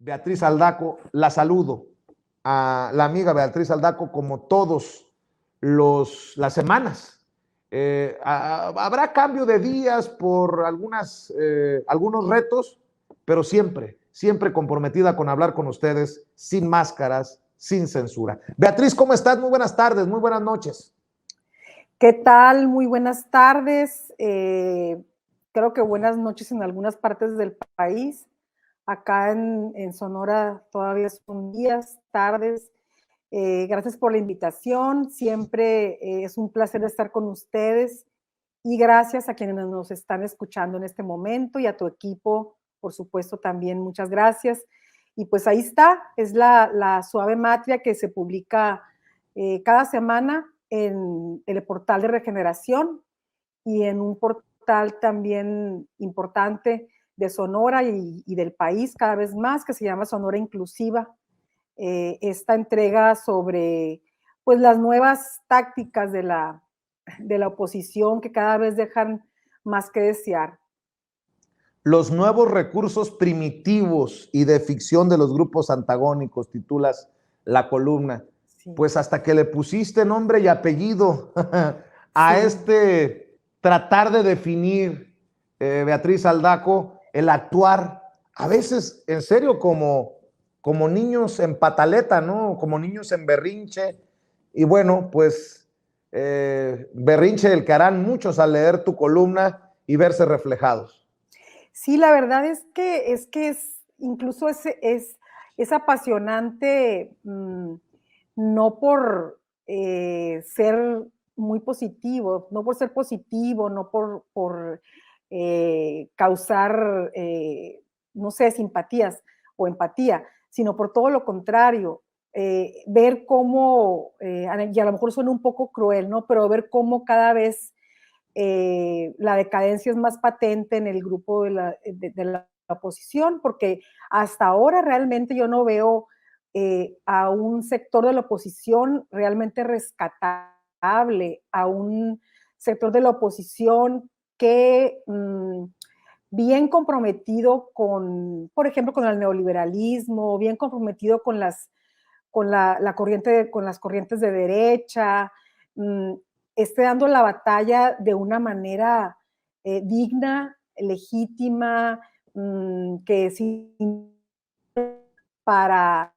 Beatriz Aldaco, la saludo a la amiga Beatriz Aldaco como todos las semanas. Habrá cambio de días por algunos retos, pero siempre comprometida con hablar con ustedes sin máscaras, sin censura. Beatriz, ¿cómo estás? Muy buenas tardes, muy buenas noches. ¿Qué tal? Muy buenas tardes. Creo que buenas noches en algunas partes del país. Acá en Sonora todavía son días, tardes. Gracias por la invitación. Siempre es un placer estar con ustedes. Y gracias a quienes nos están escuchando en este momento y a tu equipo, por supuesto, también muchas gracias. Y pues ahí está, es la Suave Matria que se publica cada semana en el portal de Regeneración y en un portal también importante de Sonora y del país cada vez más, que se llama Sonora Inclusiva. Esta entrega sobre pues las nuevas tácticas de la oposición que cada vez dejan más que desear. Los nuevos recursos primitivos y de ficción de los grupos antagónicos, titulas la columna. Sí. Pues hasta que le pusiste nombre y apellido a este tratar de definir, Beatriz Aldaco, el actuar, a veces en serio como niños en pataleta, ¿no? Como niños en berrinche. Y bueno, pues berrinche el que harán muchos al leer tu columna y verse reflejados. Sí, la verdad es que incluso es apasionante, no por ser muy positivo, no por ser positivo, no por causar, no sé, simpatías o empatía, sino por todo lo contrario, ver cómo, y a lo mejor suena un poco cruel, ¿no? Pero ver cómo cada vez la decadencia es más patente en el grupo de la oposición, porque hasta ahora realmente yo no veo a un sector de la oposición realmente rescatable, a un sector de la oposición que bien comprometido con, por ejemplo, con el neoliberalismo, bien comprometido con las corrientes de derecha, esté dando la batalla de una manera digna, legítima, que sí para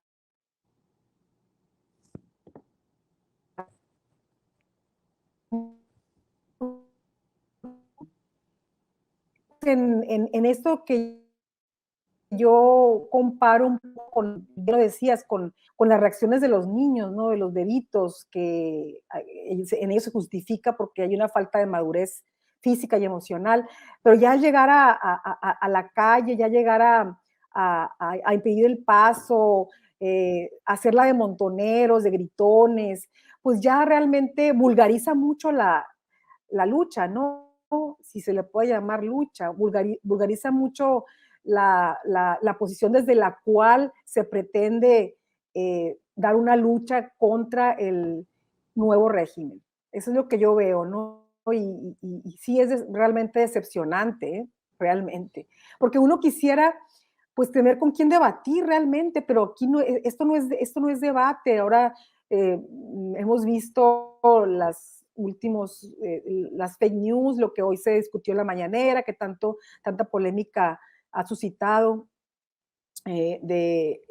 en esto que yo comparo un poco con, ya lo decías, con las reacciones de los niños, ¿no? De los bebitos, que en ellos se justifica porque hay una falta de madurez física y emocional, pero ya al llegar a la calle, ya llegar a impedir el paso, hacerla de montoneros, de gritones, pues ya realmente vulgariza mucho la lucha, ¿no? Si se le puede llamar lucha, vulgariza mucho la posición desde la cual se pretende dar una lucha contra el nuevo régimen. Eso es lo que yo veo, ¿no? Y sí es realmente decepcionante, realmente. Porque uno quisiera, pues, tener con quién debatir realmente, pero aquí no, esto no es debate. Ahora hemos visto las fake news, lo que hoy se discutió en la mañanera, que tanta polémica ha suscitado de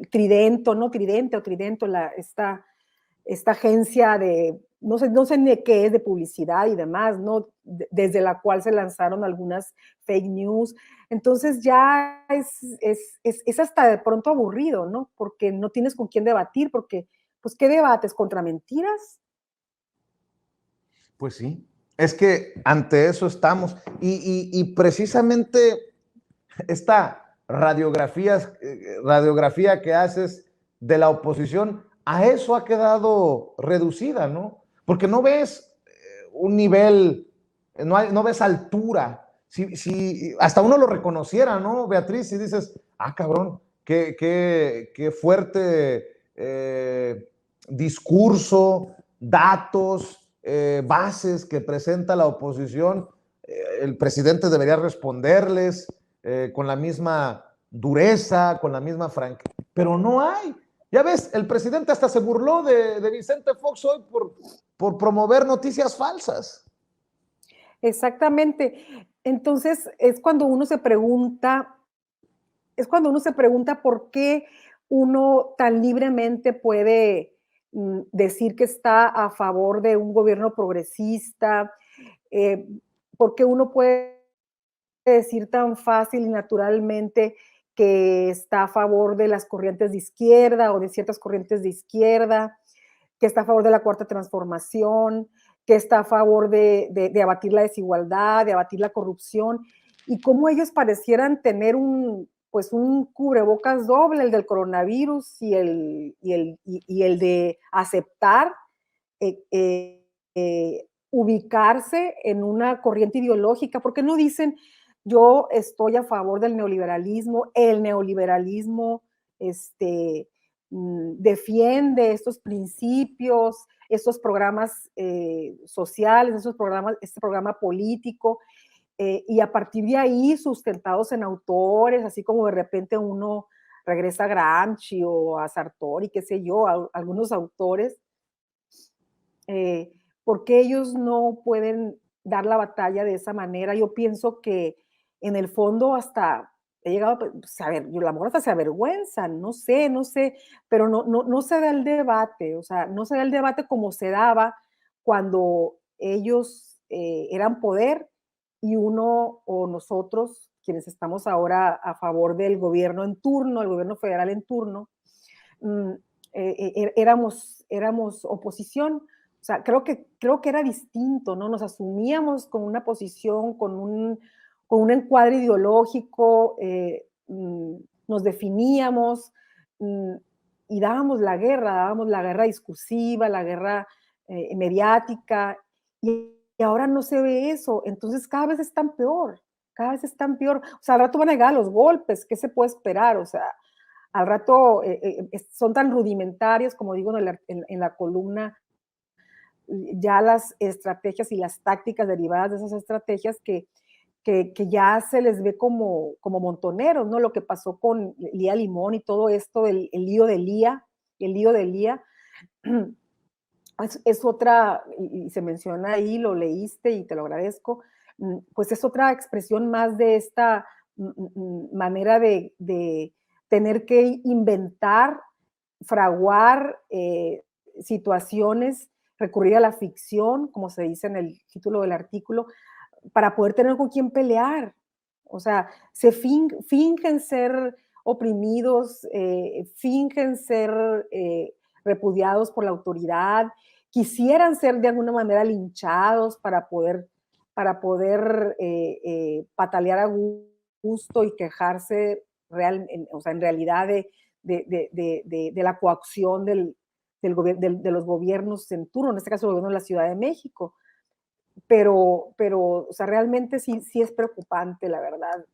Tridento, ¿no? Tridente o Tridento, esta agencia de, no sé ni qué es, de publicidad y demás, ¿no? Desde la cual se lanzaron algunas fake news. Entonces ya es hasta de pronto aburrido, ¿no? Porque no tienes con quién debatir, porque, pues, ¿qué debates? ¿Contra mentiras? Pues sí, es que ante eso estamos. Y precisamente esta radiografía que haces de la oposición, a eso ha quedado reducida, ¿no? Porque no ves un nivel, no ves altura. Si hasta uno lo reconociera, ¿no, Beatriz? Si dices, cabrón, qué fuerte discurso, datos, bases que presenta la oposición, el presidente debería responderles, con la misma dureza, con la misma franqueza, pero no hay. Ya ves, el presidente hasta se burló de Vicente Fox hoy por promover noticias falsas. Exactamente. Entonces es cuando uno se pregunta por qué uno tan libremente puede decir que está a favor de un gobierno progresista, eh, por qué uno puede decir tan fácil y naturalmente que está a favor de las corrientes de izquierda o de ciertas corrientes de izquierda, que está a favor de la cuarta transformación, que está a favor de abatir la desigualdad, de abatir la corrupción, y cómo ellos parecieran tener pues un cubrebocas doble, el del coronavirus y el de aceptar eh, eh, ubicarse en una corriente ideológica, porque no dicen yo estoy a favor del neoliberalismo, el neoliberalismo defiende estos principios, estos programas sociales, este programa político, y a partir de ahí sustentados en autores, así como de repente uno regresa a Gramsci o a Sartori, qué sé yo, a algunos autores, ¿por qué ellos no pueden dar la batalla de esa manera? Yo pienso que en el fondo hasta he llegado a saber, yo la mejor hasta se avergüenzan, no sé, pero no se da el debate, o sea, no se da el debate como se daba cuando ellos eran poder y uno o nosotros, quienes estamos ahora a favor del gobierno en turno, el gobierno federal en turno, mm, éramos oposición. O sea, creo que era distinto, ¿no? Nos asumíamos con una posición, con un encuadre ideológico, nos definíamos mm, y dábamos la guerra discursiva, la guerra mediática, y ahora no se ve eso. Entonces cada vez están peor, cada vez están peor. O sea, al rato van a llegar a los golpes, ¿qué se puede esperar? O sea, al rato son tan rudimentarios, como digo en la columna, ya las estrategias y las tácticas derivadas de esas estrategias que ya se les ve como montoneros, ¿no? Lo que pasó con Lía Limón y todo esto, el lío de Lía, es otra, y se menciona ahí, lo leíste y te lo agradezco, pues es otra expresión más de esta manera de tener que inventar, fraguar situaciones, recurrir a la ficción, como se dice en el título del artículo, para poder tener con quién pelear. O sea, fingen ser oprimidos, fingen ser repudiados por la autoridad, quisieran ser de alguna manera linchados para poder patalear a gusto y quejarse o sea, en realidad de la coacción de los gobiernos en turno, en este caso el gobierno de la Ciudad de México. Pero o sea, realmente sí es preocupante, la verdad.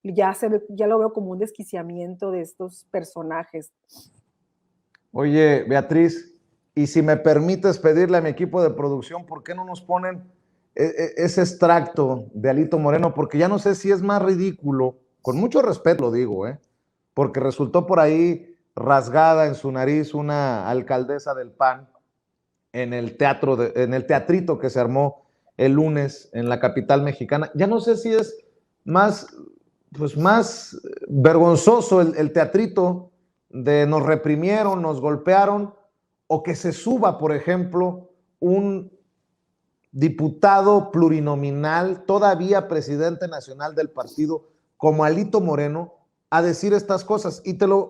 Ya lo veo como un desquiciamiento de estos personajes. Oye, Beatriz, y si me permites pedirle a mi equipo de producción, ¿por qué no nos ponen ese extracto de Alito Moreno? Porque ya no sé si es más ridículo, con mucho respeto lo digo, porque resultó por ahí rasgada en su nariz una alcaldesa del PAN en el teatrito que se armó el lunes en la capital mexicana. Ya no sé si es más, pues más vergonzoso el teatrito de nos reprimieron, nos golpearon, o que se suba, por ejemplo, un diputado plurinominal, todavía presidente nacional del partido, como Alito Moreno, a decir estas cosas. Y te voy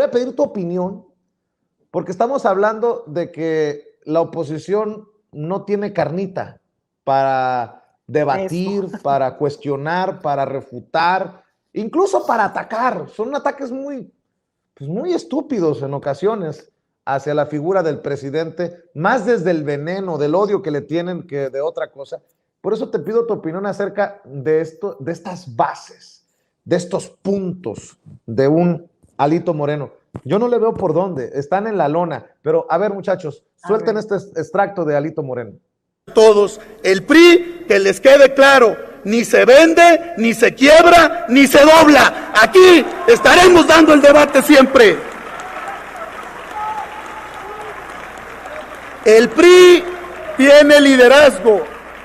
a pedir tu opinión, porque estamos hablando de que la oposición no tiene carnita para debatir, eso, para cuestionar, para refutar, incluso para atacar. Son ataques muy estúpidos en ocasiones hacia la figura del presidente, más desde el veneno, del odio que le tienen que de otra cosa. Por eso te pido tu opinión acerca de estas bases, de estos puntos de un Alito Moreno. Yo no le veo por dónde, están en la lona, pero a ver, muchachos, suelten este extracto de Alito Moreno. todos. El PRI, que les quede claro, ni se vende, ni se quiebra, ni se dobla. Aquí estaremos dando el debate siempre. El PRI tiene liderazgo,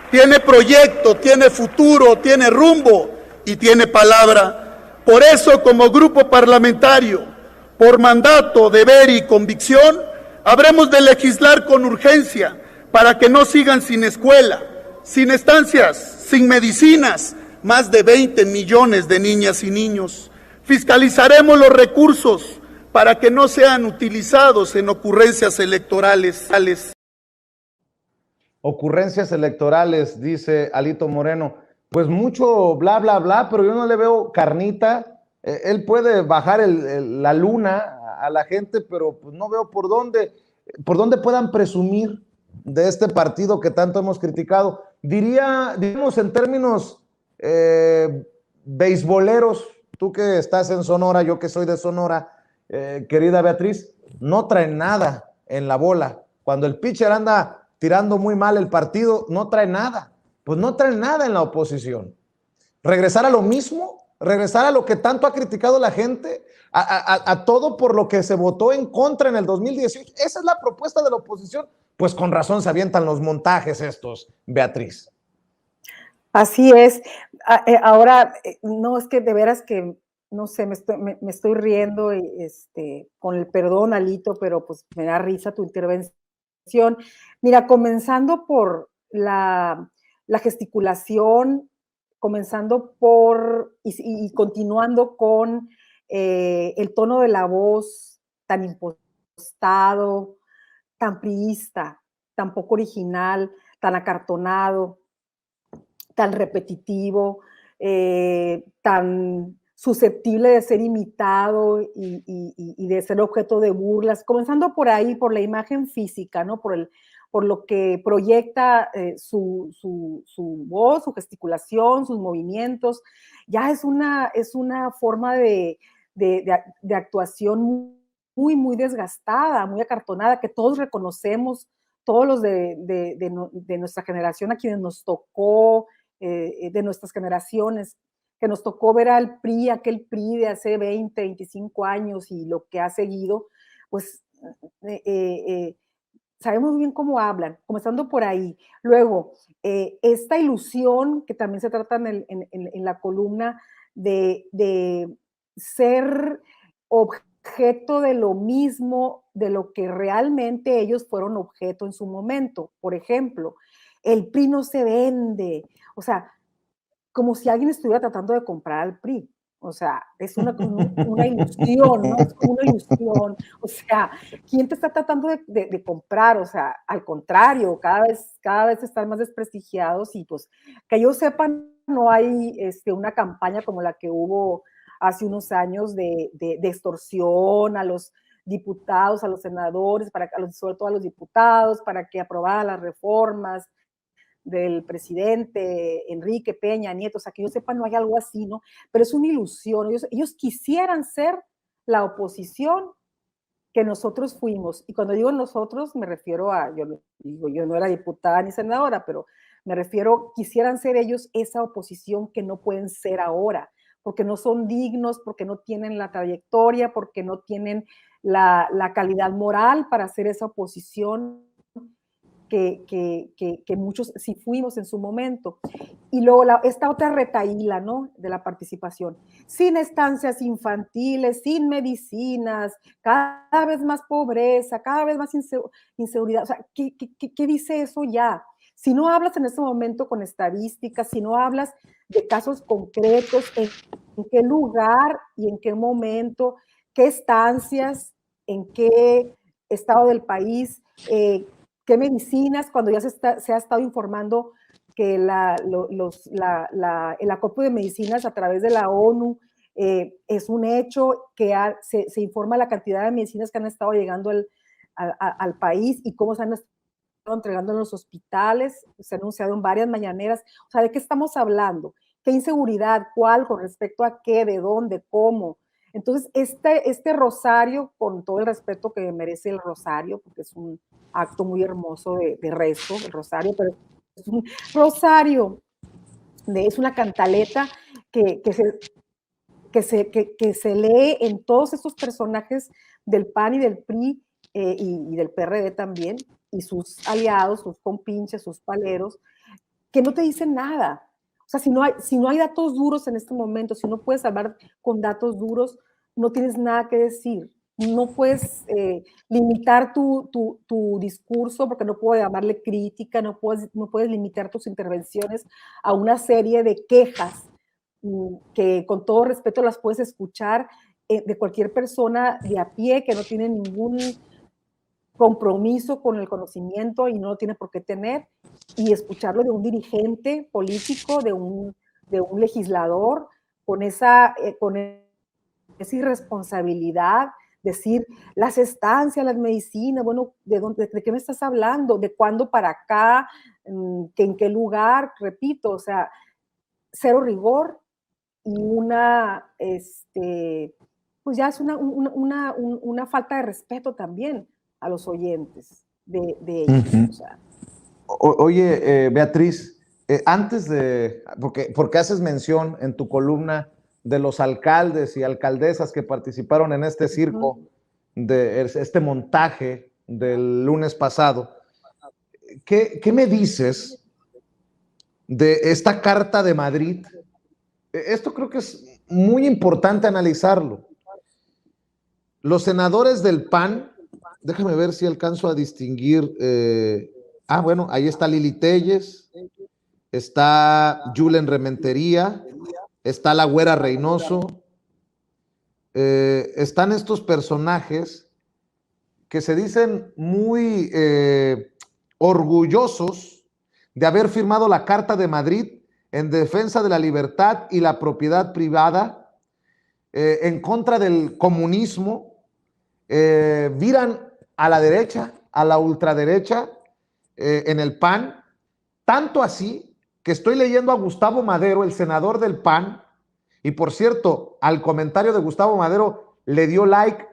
tiene proyecto, tiene futuro, tiene rumbo y tiene palabra. Por eso, como grupo parlamentario, por mandato, deber y convicción, habremos de legislar con urgencia para que no sigan sin escuela, sin estancias, sin medicinas, más de 20 millones de niñas y niños. Fiscalizaremos los recursos para que no sean utilizados en ocurrencias electorales. Ocurrencias electorales, dice Alito Moreno. Pues mucho bla, bla, bla, pero yo no le veo carnita. Él puede bajar la luna a la gente, pero pues no veo por dónde puedan presumir de este partido que tanto hemos criticado. Digamos en términos beisboleros, tú que estás en Sonora, yo que soy de Sonora, querida Beatriz, no traen nada en la bola. Cuando el pitcher anda tirando muy mal el partido, no trae nada. Pues no trae nada en la oposición. Regresar a lo mismo, regresar a lo que tanto ha criticado la gente, a todo por lo que se votó en contra en el 2018. Esa es la propuesta de la oposición. Pues con razón se avientan los montajes estos, Beatriz. Así es. Ahora, no, es que de veras que, no sé, me estoy riendo con el perdón, Alito, pero pues me da risa tu intervención. Mira, comenzando por la gesticulación, comenzando por y continuando con el tono de la voz tan impostado, tan priista, tan poco original, tan acartonado, tan repetitivo, tan susceptible de ser imitado y de ser objeto de burlas, comenzando por ahí, por la imagen física, ¿no? Por lo que proyecta su voz, su gesticulación, sus movimientos. Ya es una forma de actuación muy, muy desgastada, muy acartonada, que todos reconocemos, todos los de nuestra generación, a quienes nos tocó, de nuestras generaciones, que nos tocó ver al PRI, aquel PRI de hace 20, 25 años y lo que ha seguido, pues sabemos muy bien cómo hablan, comenzando por ahí. Luego, esta ilusión que también se trata en la columna de ser objeto de lo mismo, de lo que realmente ellos fueron objeto en su momento. Por ejemplo, el PRI no se vende. O sea, como si alguien estuviera tratando de comprar al PRI. O sea, es una ilusión, ¿no? Es como una ilusión. O sea, ¿quién te está tratando de comprar? O sea, al contrario, cada vez están más desprestigiados y pues, que yo sepa, no hay una campaña como la que hubo hace unos años de extorsión a los diputados, a los senadores, sobre todo a los diputados, para que aprobaran las reformas del presidente Enrique Peña Nieto, o sea, que yo sepa, no hay algo así, ¿no? Pero es una ilusión, ellos quisieran ser la oposición que nosotros fuimos, y cuando digo nosotros me refiero yo no era diputada ni senadora, pero me refiero, quisieran ser ellos esa oposición que no pueden ser ahora, porque no son dignos, porque no tienen la trayectoria, porque no tienen la calidad moral para hacer esa oposición que muchos sí fuimos en su momento. Y luego esta otra retahíla, ¿no? De la participación. Sin estancias infantiles, sin medicinas, cada vez más pobreza, cada vez más inseguridad. O sea, ¿qué dice eso ya? Si no hablas en ese momento con estadísticas, si no hablas de casos concretos, en qué lugar y en qué momento, qué estancias, en qué estado del país, qué medicinas, cuando ya se ha estado informando que el acopio de medicinas a través de la ONU es un hecho, que se informa la cantidad de medicinas que han estado llegando al país y cómo se han estado entregando en los hospitales, se ha anunciado en varias mañaneras. O sea, ¿de qué estamos hablando? ¿Qué inseguridad? ¿Cuál? ¿Con respecto a qué? ¿De dónde? ¿Cómo? Entonces, este rosario, con todo el respeto que merece el rosario, porque es un acto muy hermoso de rezo, el rosario, pero un rosario, es una cantaleta que se lee en todos estos personajes del PAN y del PRI y del PRD también, y sus aliados, sus compinches, sus paleros, que no te dicen nada. O sea, si no hay datos duros en este momento, si no puedes hablar con datos duros, no tienes nada que decir. No puedes limitar tu discurso, porque no puedo llamarle crítica, no puedes limitar tus intervenciones a una serie de quejas que con todo respeto las puedes escuchar de cualquier persona de a pie que no tiene ningún compromiso con el conocimiento y no lo tiene por qué tener, y escucharlo de un dirigente político, de un legislador, con esa irresponsabilidad, decir las estancias, las medicinas, bueno, ¿de qué me estás hablando? ¿De cuándo para acá? ¿En qué lugar? Repito, o sea, cero rigor y pues ya es una falta de respeto también a los oyentes de ellos. O sea. Oye, Beatriz, antes de, porque haces mención en tu columna de los alcaldes y alcaldesas que participaron en este circo, de este montaje del lunes pasado, ¿qué me dices de esta Carta de Madrid? Esto creo que es muy importante analizarlo. Los senadores del PAN, déjame ver si alcanzo a distinguir. Bueno, ahí está Lili Telles, está Julen Rementería, está la Güera Reynoso. Están estos personajes que se dicen muy orgullosos de haber firmado la Carta de Madrid en defensa de la libertad y la propiedad privada, en contra del comunismo. Viran a la derecha, a la ultraderecha en el PAN, tanto así que estoy leyendo a Gustavo Madero, el senador del PAN, y por cierto, al comentario de Gustavo Madero le dio like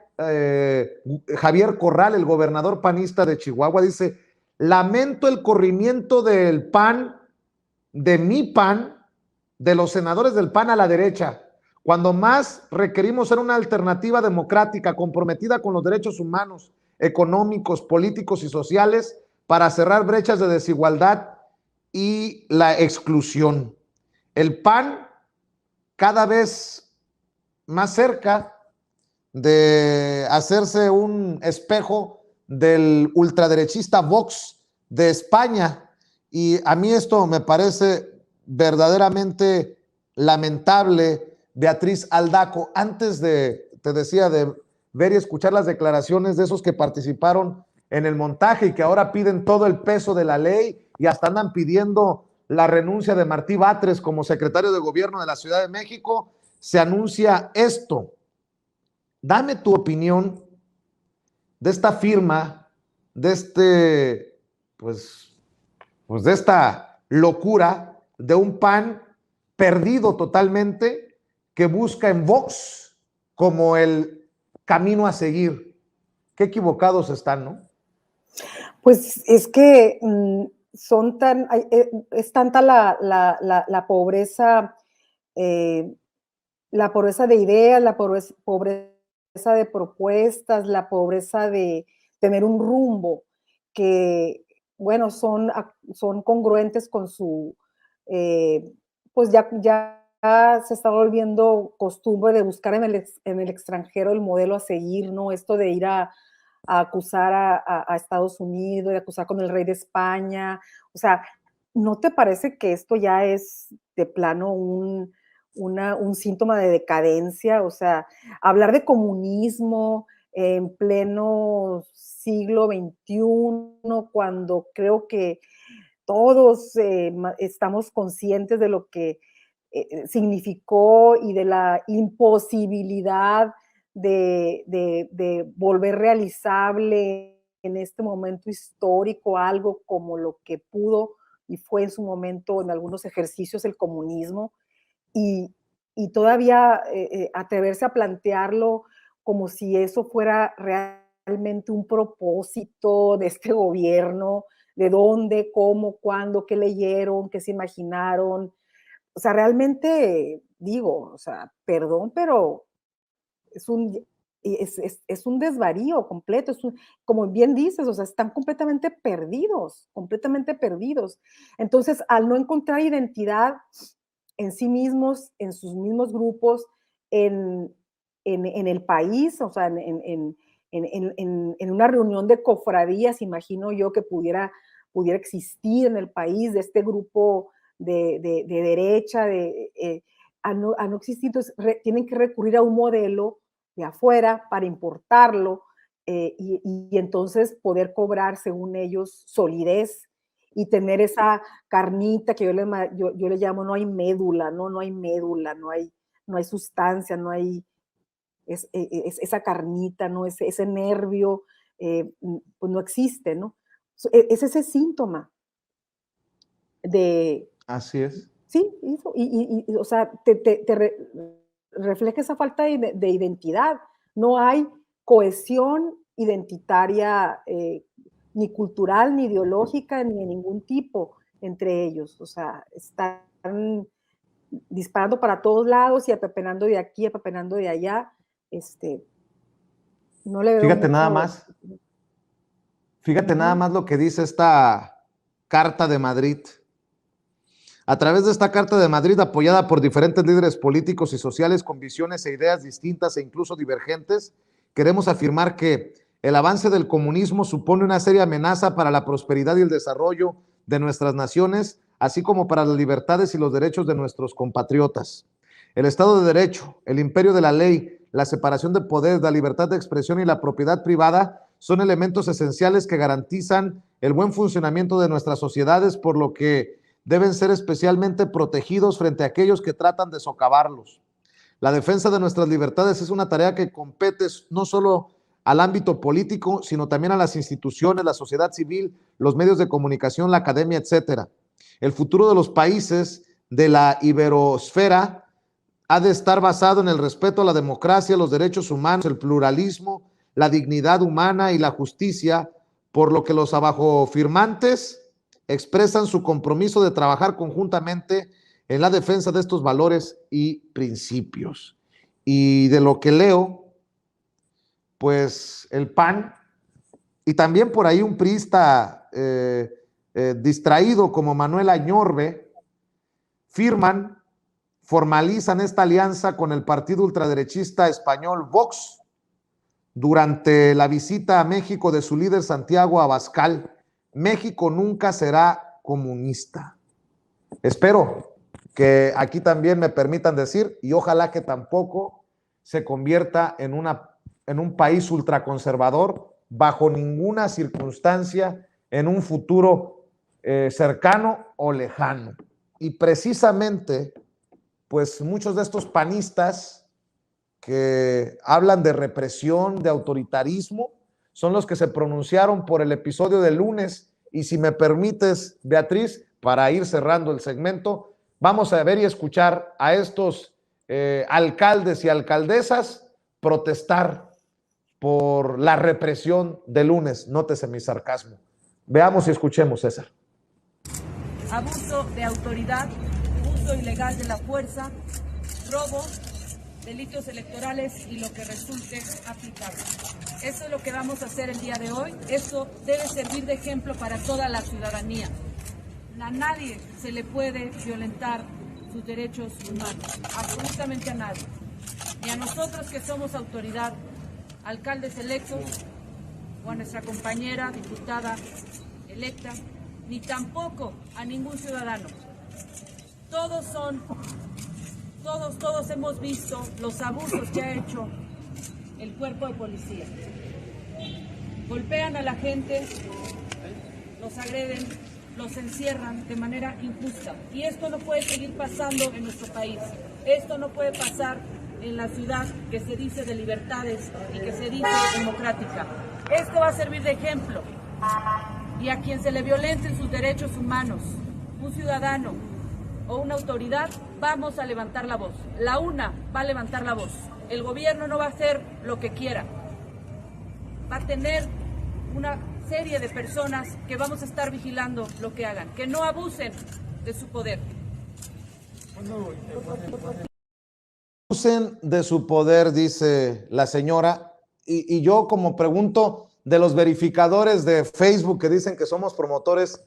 Javier Corral, el gobernador panista de Chihuahua, dice: lamento el corrimiento del PAN, de mi PAN, de los senadores del PAN a la derecha, cuando más requerimos ser una alternativa democrática comprometida con los derechos humanos, económicos, políticos y sociales para cerrar brechas de desigualdad y la exclusión. El PAN cada vez más cerca de hacerse un espejo del ultraderechista Vox de España, y a mí esto me parece verdaderamente lamentable. Beatriz Aldaco, antes te decía, de ver y escuchar las declaraciones de esos que participaron en el montaje y que ahora piden todo el peso de la ley y hasta andan pidiendo la renuncia de Martí Batres como secretario de gobierno de la Ciudad de México, se anuncia esto. Dame tu opinión de esta firma, de de esta locura de un PAN perdido totalmente, que busca en Vox como el camino a seguir. Qué equivocados están, ¿no? Pues es que es tanta la pobreza, la pobreza de ideas, la pobreza de propuestas, la pobreza de tener un rumbo, que, bueno, son congruentes con su, pues ya se está volviendo costumbre de buscar en el extranjero el modelo a seguir, ¿no? Esto de ir a acusar a Estados Unidos, de acusar con el rey de España. O sea, ¿no te parece que esto ya es de plano un síntoma de decadencia? O sea, hablar de comunismo en pleno siglo XXI, cuando creo que todos estamos conscientes de lo que significó y de la imposibilidad de volver realizable en este momento histórico algo como lo que pudo y fue en su momento en algunos ejercicios el comunismo, y todavía atreverse a plantearlo como si eso fuera realmente un propósito de este gobierno, de dónde, cómo, cuándo, qué leyeron, qué se imaginaron. O sea, realmente digo, o sea, perdón, pero es un desvarío completo, como bien dices, o sea, están completamente perdidos, completamente perdidos. Entonces, al no encontrar identidad en sí mismos, en sus mismos grupos, en el país, o sea, en una reunión de cofradías, imagino yo que pudiera existir en el país de este grupo de derecha, a no existir, entonces tienen que recurrir a un modelo de afuera para importarlo y entonces poder cobrar, según ellos, solidez y tener esa carnita que yo le llamo, no hay médula, no hay médula, no hay sustancia, no hay esa carnita, ¿no? Ese nervio, pues no existe, ¿no? Es ese síntoma de... Así es. Sí, o sea, refleja esa falta de identidad. No hay cohesión identitaria, ni cultural, ni ideológica, ni de ningún tipo entre ellos. O sea, están disparando para todos lados y apepenando de aquí, apepenando de allá. No le veo Fíjate mucho... nada más. Fíjate nada más lo que dice esta Carta de Madrid. A través de esta Carta de Madrid, apoyada por diferentes líderes políticos y sociales con visiones e ideas distintas e incluso divergentes, queremos afirmar que el avance del comunismo supone una seria amenaza para la prosperidad y el desarrollo de nuestras naciones, así como para las libertades y los derechos de nuestros compatriotas. El Estado de Derecho, el imperio de la ley, la separación de poderes, la libertad de expresión y la propiedad privada son elementos esenciales que garantizan el buen funcionamiento de nuestras sociedades, por lo que deben ser especialmente protegidos frente a aquellos que tratan de socavarlos. La defensa de nuestras libertades es una tarea que compete no solo al ámbito político, sino también a las instituciones, la sociedad civil, los medios de comunicación, la academia, etcétera. El futuro de los países de la iberosfera ha de estar basado en el respeto a la democracia, los derechos humanos, el pluralismo, la dignidad humana y la justicia, por lo que los abajofirmantes expresan su compromiso de trabajar conjuntamente en la defensa de estos valores y principios. Y de lo que leo, pues el PAN, y también por ahí un priista distraído como Manuel Añorbe, formalizan esta alianza con el partido ultraderechista español Vox durante la visita a México de su líder Santiago Abascal. México nunca será comunista. Espero que aquí también me permitan decir, y ojalá que tampoco se convierta en un país ultraconservador bajo ninguna circunstancia en un futuro cercano o lejano. Y precisamente, pues muchos de estos panistas que hablan de represión, de autoritarismo, son los que se pronunciaron por el episodio del lunes. Y si me permites, Beatriz, para ir cerrando el segmento, vamos a ver y escuchar a estos alcaldes y alcaldesas protestar por la represión del lunes. Nótese mi sarcasmo. Veamos y escuchemos, César. Abuso de autoridad, uso ilegal de la fuerza, robo, delitos electorales y lo que resulte aplicable. Eso es lo que vamos a hacer el día de hoy. Eso debe servir de ejemplo para toda la ciudadanía. A nadie se le puede violentar sus derechos humanos, absolutamente a nadie. Ni a nosotros que somos autoridad, alcaldes electos, o a nuestra compañera diputada electa, ni tampoco a ningún ciudadano. Todos hemos visto los abusos que ha hecho el cuerpo de policía. Golpean a la gente, los agreden, los encierran de manera injusta. Y esto no puede seguir pasando en nuestro país. Esto no puede pasar en la ciudad que se dice de libertades y que se dice democrática. Esto va a servir de ejemplo. Y a quien se le violenten sus derechos humanos, un ciudadano o una autoridad, vamos a levantar la voz. La UNA va a levantar la voz. El gobierno no va a hacer lo que quiera. Va a tener una serie de personas que vamos a estar vigilando lo que hagan, que no abusen de su poder. Abusen de su poder, dice la señora, y yo como pregunto de los verificadores de Facebook que dicen que somos promotores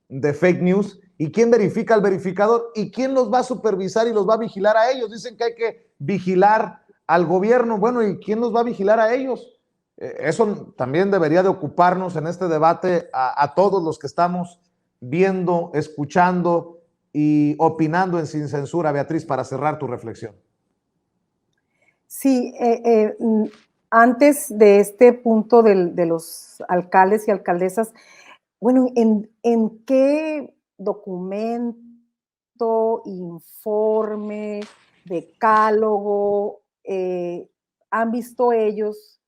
de fake news, ¿y quién verifica al verificador? ¿Y quién los va a supervisar y los va a vigilar a ellos? Dicen que hay que vigilar al gobierno. Bueno, ¿y quién los va a vigilar a ellos? Eso también debería de ocuparnos en este debate a todos los que estamos viendo, escuchando y opinando en Sin Censura. Beatriz, para cerrar tu reflexión. Sí, antes de este punto de los alcaldes y alcaldesas, bueno, ¿en qué documento, informe, decálogo han visto ellos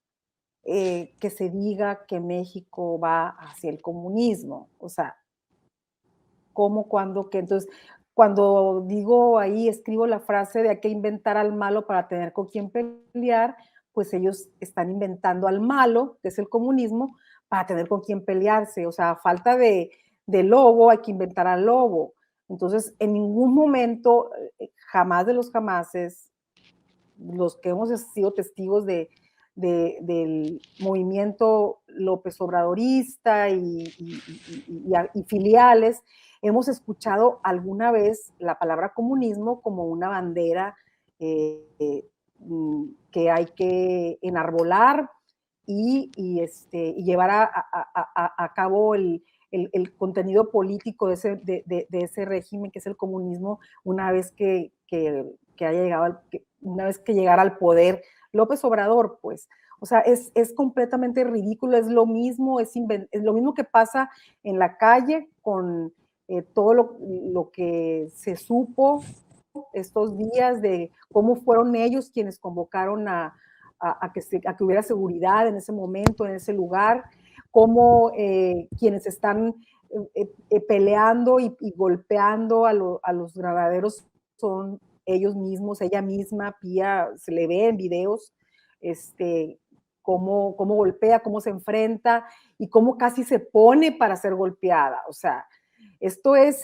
que se diga que México va hacia el comunismo? O sea, ¿cómo, cuándo, qué? Entonces, cuando digo ahí, escribo la frase de hay que inventar al malo para tener con quién pelear, pues ellos están inventando al malo, que es el comunismo, para tener con quién pelearse. O sea, a falta de lobo, hay que inventar al lobo. Entonces, en ningún momento, jamás de los jamases, los que hemos sido testigos del movimiento López Obradorista y filiales, hemos escuchado alguna vez la palabra comunismo como una bandera que hay que enarbolar y llevar a cabo el contenido político de ese régimen que es el comunismo una vez que haya llegado, una vez que llegara al poder López Obrador, pues. O sea, es completamente ridículo, es lo mismo, es lo mismo que pasa en la calle con todo lo que se supo estos días de cómo fueron ellos quienes convocaron a que hubiera seguridad en ese momento, en ese lugar, cómo quienes están peleando y golpeando a los granaderos son ellos mismos, ella misma, Pía, se le ve en videos, cómo golpea, cómo se enfrenta y cómo casi se pone para ser golpeada. O sea, esto es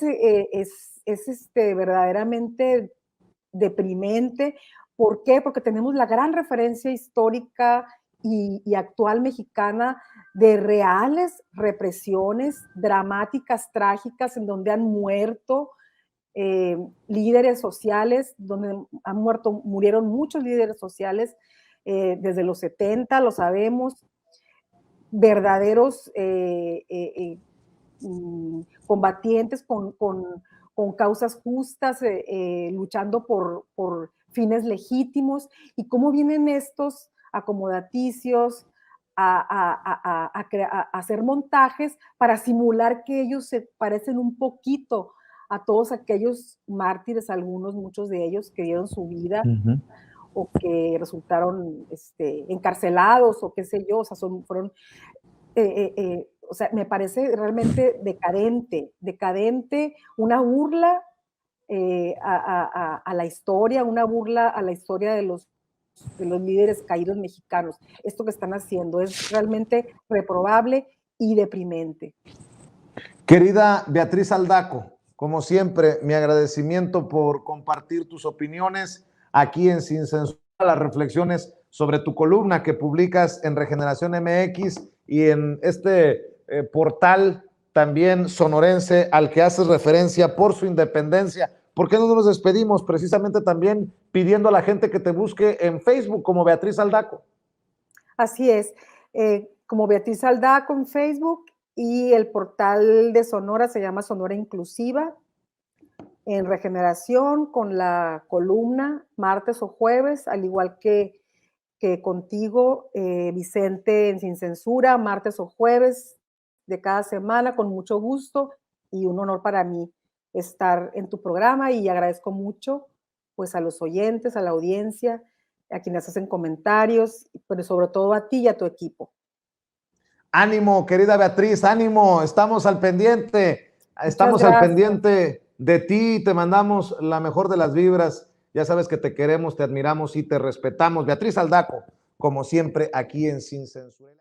verdaderamente deprimente. ¿Por qué? Porque tenemos la gran referencia histórica y actual mexicana de reales represiones dramáticas, trágicas, en donde han muerto líderes sociales, donde murieron muchos líderes sociales desde los 70, lo sabemos, verdaderos combatientes con causas justas, luchando por fines legítimos, y cómo vienen estos acomodaticios a hacer montajes para simular que ellos se parecen un poquito a todos aquellos mártires, muchos de ellos que dieron su vida o que resultaron encarcelados o qué sé yo, o sea, fueron, o sea, me parece realmente decadente, una burla a la historia, una burla a la historia de los líderes caídos mexicanos. Esto que están haciendo es realmente reprobable y deprimente. Querida Beatriz Aldaco, como siempre, mi agradecimiento por compartir tus opiniones aquí en Sin Censura, las reflexiones sobre tu columna que publicas en Regeneración MX y en este portal también sonorense al que haces referencia por su independencia. ¿Por qué no nos despedimos? Precisamente también pidiendo a la gente que te busque en Facebook como Beatriz Aldaco. Así es, como Beatriz Aldaco en Facebook, y el portal de Sonora se llama Sonora Inclusiva, en Regeneración, con la columna martes o jueves, al igual que contigo, Vicente, en Sin Censura, martes o jueves de cada semana, con mucho gusto y un honor para mí estar en tu programa, y agradezco mucho pues a los oyentes, a la audiencia, a quienes hacen comentarios, pero sobre todo a ti y a tu equipo. Ánimo, querida Beatriz, ánimo, estamos al pendiente, estamos al pendiente de ti, te mandamos la mejor de las vibras, ya sabes que te queremos, te admiramos y te respetamos. Beatriz Aldaco, como siempre, aquí en Sin Censura.